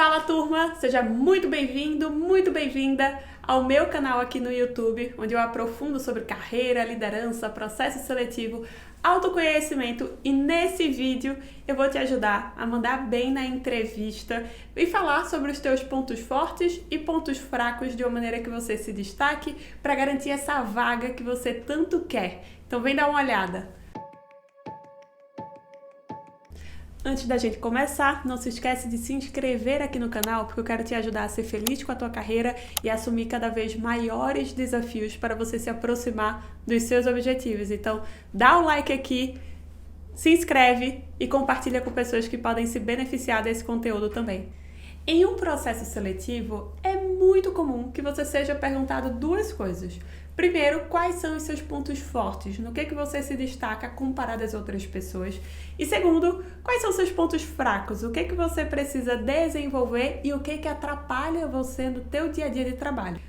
Fala turma, seja muito bem-vindo, muito bem-vinda ao meu canal aqui no YouTube, onde eu aprofundo sobre carreira, liderança, processo seletivo, autoconhecimento e nesse vídeo eu vou te ajudar a mandar bem na entrevista e falar sobre os teus pontos fortes e pontos fracos de uma maneira que você se destaque para garantir essa vaga que você tanto quer. Então vem dar uma olhada. Antes da gente começar, não se esquece de se inscrever aqui no canal, porque eu quero te ajudar a ser feliz com a tua carreira e a assumir cada vez maiores desafios para você se aproximar dos seus objetivos. Então, dá o like aqui, se inscreve e compartilha com pessoas que podem se beneficiar desse conteúdo também. Em um processo seletivo, é muito comum que você seja perguntado duas coisas. Primeiro, quais são os seus pontos fortes? No que você se destaca comparado às outras pessoas? E segundo, quais são os seus pontos fracos? O que você precisa desenvolver e o que atrapalha você no teu dia a dia de trabalho?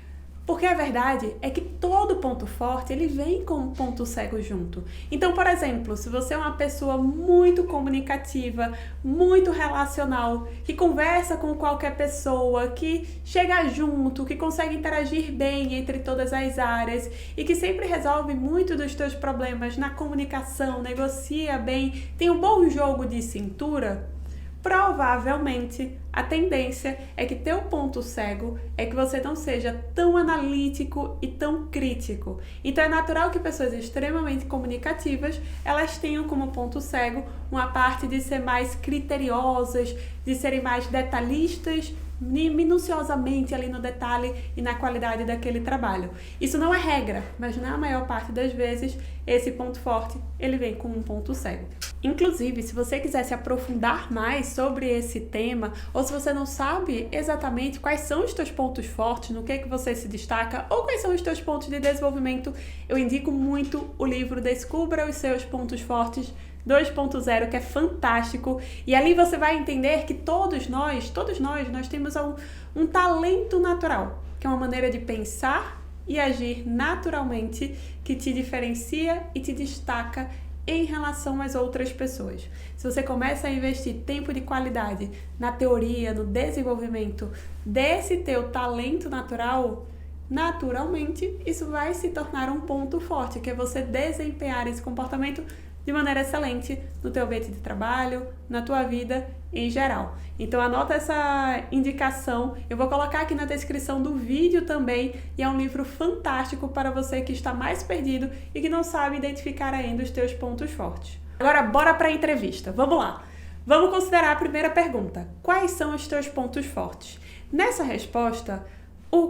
Porque a verdade é que todo ponto forte, ele vem com um ponto cego junto. Então, por exemplo, se você é uma pessoa muito comunicativa, muito relacional, que conversa com qualquer pessoa, que chega junto, que consegue interagir bem entre todas as áreas e que sempre resolve muito dos teus problemas na comunicação, negocia bem, tem um bom jogo de cintura, provavelmente a tendência é que teu ponto cego é que você não seja tão analítico e tão crítico. Então é natural que pessoas extremamente comunicativas, elas tenham como ponto cego uma parte de ser mais criteriosas, de serem mais detalhistas, minuciosamente ali no detalhe e na qualidade daquele trabalho. Isso não é regra, mas na maior parte das vezes esse ponto forte, ele vem com um ponto cego. Inclusive, se você quiser se aprofundar mais sobre esse tema, ou se você não sabe exatamente quais são os teus pontos fortes, no que você se destaca, ou quais são os teus pontos de desenvolvimento, eu indico muito o livro Descubra os Seus Pontos Fortes 2.0, que é fantástico, e ali você vai entender que todos nós temos um talento natural, que é uma maneira de pensar e agir naturalmente que te diferencia e te destaca em relação às outras pessoas. Se você começa a investir tempo de qualidade na teoria, no desenvolvimento desse teu talento natural, naturalmente isso vai se tornar um ponto forte, que é você desempenhar esse comportamento de maneira excelente no teu ambiente de trabalho, na tua vida em geral. Então anota essa indicação, eu vou colocar aqui na descrição do vídeo também, e é um livro fantástico para você que está mais perdido e que não sabe identificar ainda os teus pontos fortes. Agora bora para a entrevista, vamos lá! Vamos considerar a primeira pergunta: quais são os teus pontos fortes? Nessa resposta,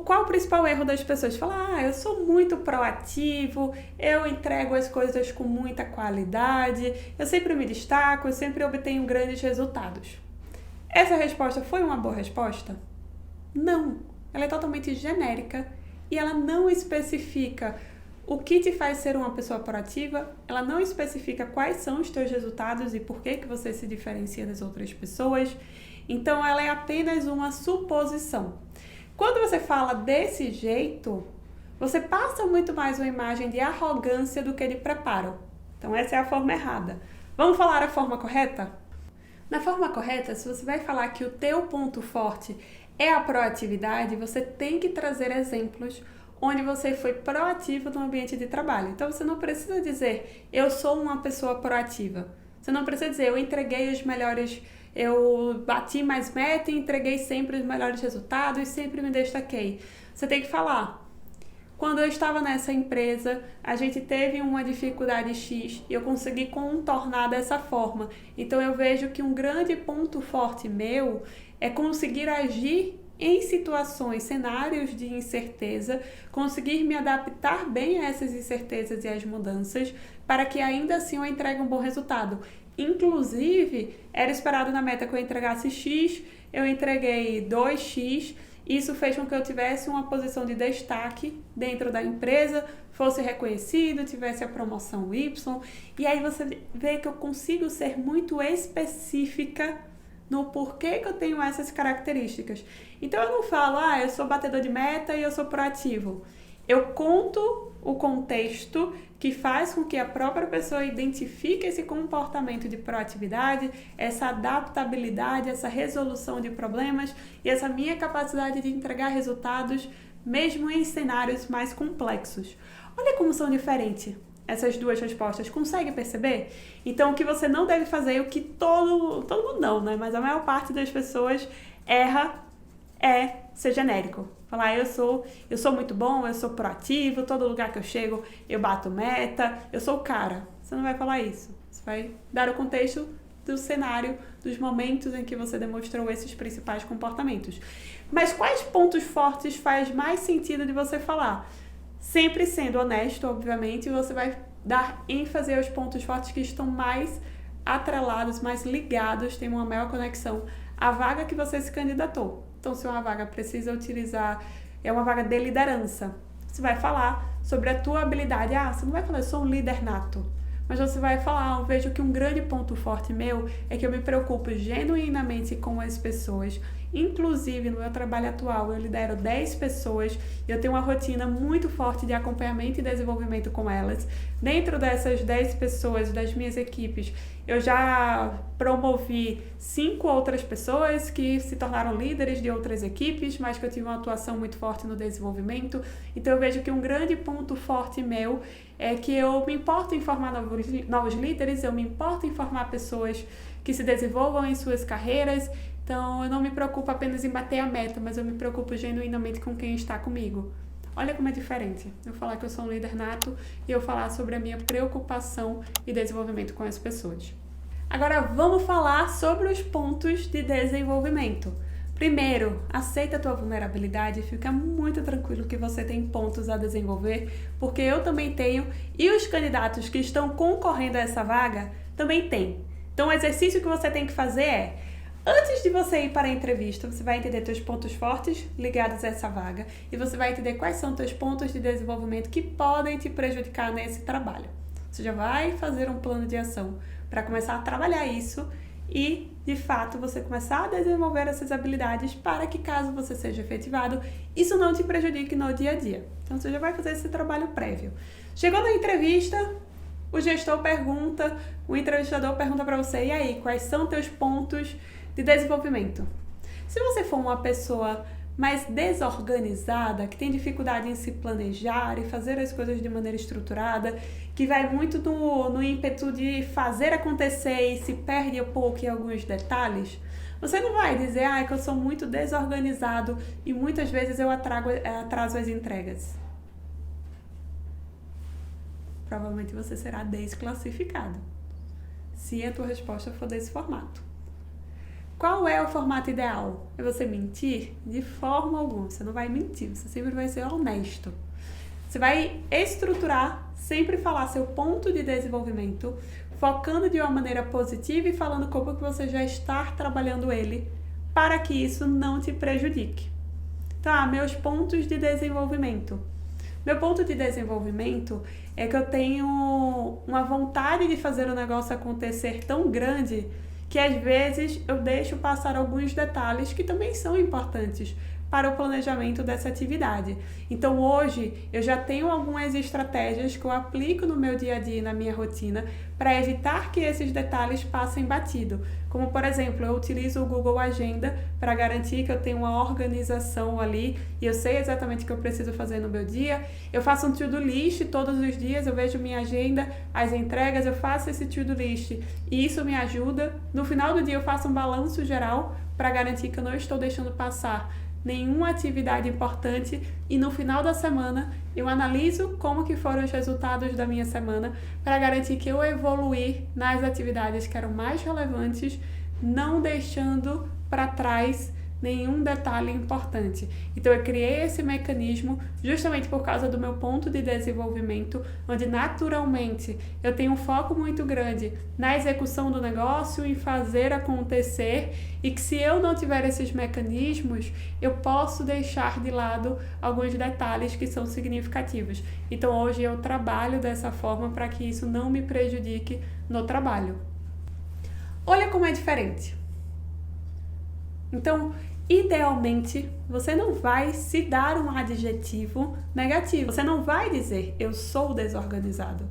qual o principal erro das pessoas? Falar, eu sou muito proativo, eu entrego as coisas com muita qualidade, eu sempre me destaco, eu sempre obtenho grandes resultados. Essa resposta foi uma boa resposta? Não, ela é totalmente genérica e ela não especifica o que te faz ser uma pessoa proativa, ela não especifica quais são os teus resultados e por que você se diferencia das outras pessoas, então ela é apenas uma suposição. Quando você fala desse jeito, você passa muito mais uma imagem de arrogância do que de preparo. Então essa é a forma errada. Vamos falar a forma correta? Na forma correta, se você vai falar que o teu ponto forte é a proatividade, você tem que trazer exemplos onde você foi proativo no ambiente de trabalho. Então você não precisa dizer, eu sou uma pessoa proativa. Você não precisa dizer, eu entreguei os melhores, eu bati mais meta e entreguei sempre os melhores resultados, sempre me destaquei. Você tem que falar, quando eu estava nessa empresa, a gente teve uma dificuldade X e eu consegui contornar dessa forma. Então eu vejo que um grande ponto forte meu é conseguir agir em situações, cenários de incerteza, conseguir me adaptar bem a essas incertezas e as mudanças, para que ainda assim eu entregue um bom resultado. Inclusive, era esperado na meta que eu entregasse X, eu entreguei 2X, isso fez com que eu tivesse uma posição de destaque dentro da empresa, fosse reconhecido, tivesse a promoção Y, e aí você vê que eu consigo ser muito específica no porquê que eu tenho essas características. Então eu não falo, eu sou batedor de meta e eu sou proativo. Eu conto o contexto que faz com que a própria pessoa identifique esse comportamento de proatividade, essa adaptabilidade, essa resolução de problemas e essa minha capacidade de entregar resultados mesmo em cenários mais complexos. Olha como são diferentes essas duas respostas. Consegue perceber? Então, o que você não deve fazer, o que todo mundo não, né? Mas a maior parte das pessoas erra é ser genérico. Falar, eu sou muito bom, eu sou proativo, todo lugar que eu chego eu bato meta, eu sou o cara. Você não vai falar isso. Você vai dar o contexto do cenário, dos momentos em que você demonstrou esses principais comportamentos. Mas quais pontos fortes faz mais sentido de você falar? Sempre sendo honesto, obviamente, você vai dar ênfase aos pontos fortes que estão mais atrelados, mais ligados, tem uma maior conexão à vaga que você se candidatou. Então, se uma vaga precisa utilizar, é uma vaga de liderança, você vai falar sobre a tua habilidade. Você não vai falar, eu sou um líder nato. Mas você vai falar, eu vejo que um grande ponto forte meu é que eu me preocupo genuinamente com as pessoas. Inclusive, no meu trabalho atual, eu lidero 10 pessoas e eu tenho uma rotina muito forte de acompanhamento e desenvolvimento com elas. Dentro dessas 10 pessoas, das minhas equipes, eu já promovi 5 outras pessoas que se tornaram líderes de outras equipes, mas que eu tive uma atuação muito forte no desenvolvimento. Então, eu vejo que um grande ponto forte meu é que eu me importo em formar novos líderes, eu me importo em formar pessoas que se desenvolvam em suas carreiras. Então, eu não me preocupo apenas em bater a meta, mas eu me preocupo genuinamente com quem está comigo. Olha como é diferente eu falar que eu sou um líder nato e eu falar sobre a minha preocupação e desenvolvimento com as pessoas. Agora, vamos falar sobre os pontos de desenvolvimento. Primeiro, aceita a tua vulnerabilidade e fica muito tranquilo que você tem pontos a desenvolver, porque eu também tenho e os candidatos que estão concorrendo a essa vaga também têm. Então, o exercício que você tem que fazer é, antes de você ir para a entrevista, você vai entender teus pontos fortes ligados a essa vaga e você vai entender quais são teus pontos de desenvolvimento que podem te prejudicar nesse trabalho. Você já vai fazer um plano de ação para começar a trabalhar isso e, de fato, você começar a desenvolver essas habilidades para que, caso você seja efetivado, isso não te prejudique no dia a dia. Então, você já vai fazer esse trabalho prévio. Chegou na entrevista, o gestor pergunta, o entrevistador pergunta para você, e aí, quais são teus pontos de desenvolvimento? Se você for uma pessoa mais desorganizada, que tem dificuldade em se planejar e fazer as coisas de maneira estruturada, que vai muito no ímpeto de fazer acontecer e se perde um pouco em alguns detalhes, você não vai dizer, que eu sou muito desorganizado e muitas vezes eu atraso as entregas. Provavelmente você será desclassificado, se a tua resposta for desse formato. Qual é o formato ideal? É você mentir? De forma alguma. Você não vai mentir, você sempre vai ser honesto. Você vai estruturar, sempre falar seu ponto de desenvolvimento, focando de uma maneira positiva e falando como que você já está trabalhando ele, para que isso não te prejudique. Então, meus pontos de desenvolvimento. Meu ponto de desenvolvimento é que eu tenho uma vontade de fazer o negócio acontecer tão grande que às vezes eu deixo passar alguns detalhes que também são importantes para o planejamento dessa atividade. Então hoje eu já tenho algumas estratégias que eu aplico no meu dia a dia e na minha rotina para evitar que esses detalhes passem batido. Como, por exemplo, eu utilizo o Google Agenda para garantir que eu tenho uma organização ali e eu sei exatamente o que eu preciso fazer no meu dia. Eu faço um to-do list todos os dias, eu vejo minha agenda, as entregas, eu faço esse to-do list e isso me ajuda. No final do dia eu faço um balanço geral para garantir que eu não estou deixando passar nenhuma atividade importante e no final da semana eu analiso como que foram os resultados da minha semana para garantir que eu evoluí nas atividades que eram mais relevantes, não deixando para trás nenhum detalhe importante. Então eu criei esse mecanismo justamente por causa do meu ponto de desenvolvimento, onde naturalmente eu tenho um foco muito grande na execução do negócio, em fazer acontecer, e que se eu não tiver esses mecanismos, eu posso deixar de lado alguns detalhes que são significativos. Então hoje eu trabalho dessa forma para que isso não me prejudique no trabalho. Olha como é diferente. Então, Idealmente, você não vai se dar um adjetivo negativo. Você não vai dizer, eu sou desorganizado.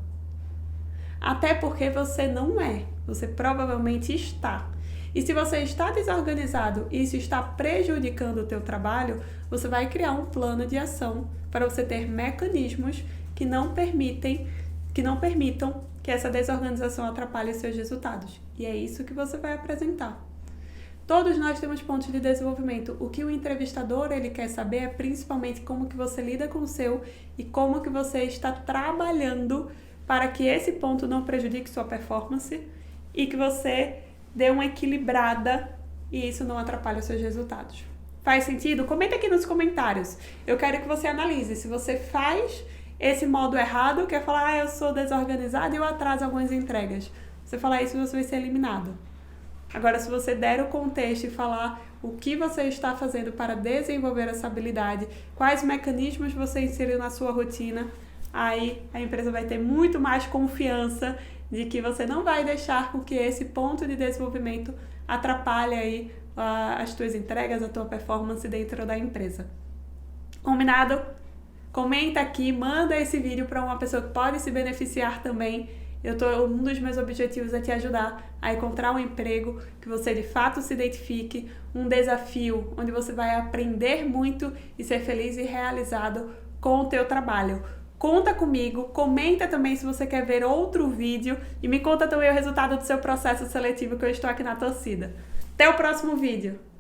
Até porque você não é. Você provavelmente está. E se você está desorganizado e isso está prejudicando o teu trabalho, você vai criar um plano de ação para você ter mecanismos que não permitam que essa desorganização atrapalhe os seus resultados. E é isso que você vai apresentar. Todos nós temos pontos de desenvolvimento. O que o entrevistador ele quer saber é principalmente como que você lida com o seu e como que você está trabalhando para que esse ponto não prejudique sua performance e que você dê uma equilibrada e isso não atrapalhe os seus resultados. Faz sentido? Comenta aqui nos comentários. Eu quero que você analise se você faz esse modo errado, que é falar, eu sou desorganizado e eu atraso algumas entregas. Você falar isso, você vai ser eliminado. Agora, se você der o contexto e falar o que você está fazendo para desenvolver essa habilidade, quais mecanismos você inseriu na sua rotina, aí a empresa vai ter muito mais confiança de que você não vai deixar com que esse ponto de desenvolvimento atrapalhe aí as tuas entregas, a tua performance dentro da empresa. Combinado? Comenta aqui, manda esse vídeo para uma pessoa que pode se beneficiar também. Um dos meus objetivos é te ajudar a encontrar um emprego que você de fato se identifique, um desafio onde você vai aprender muito e ser feliz e realizado com o teu trabalho. Conta comigo, comenta também se você quer ver outro vídeo e me conta também o resultado do seu processo seletivo que eu estou aqui na torcida. Até o próximo vídeo!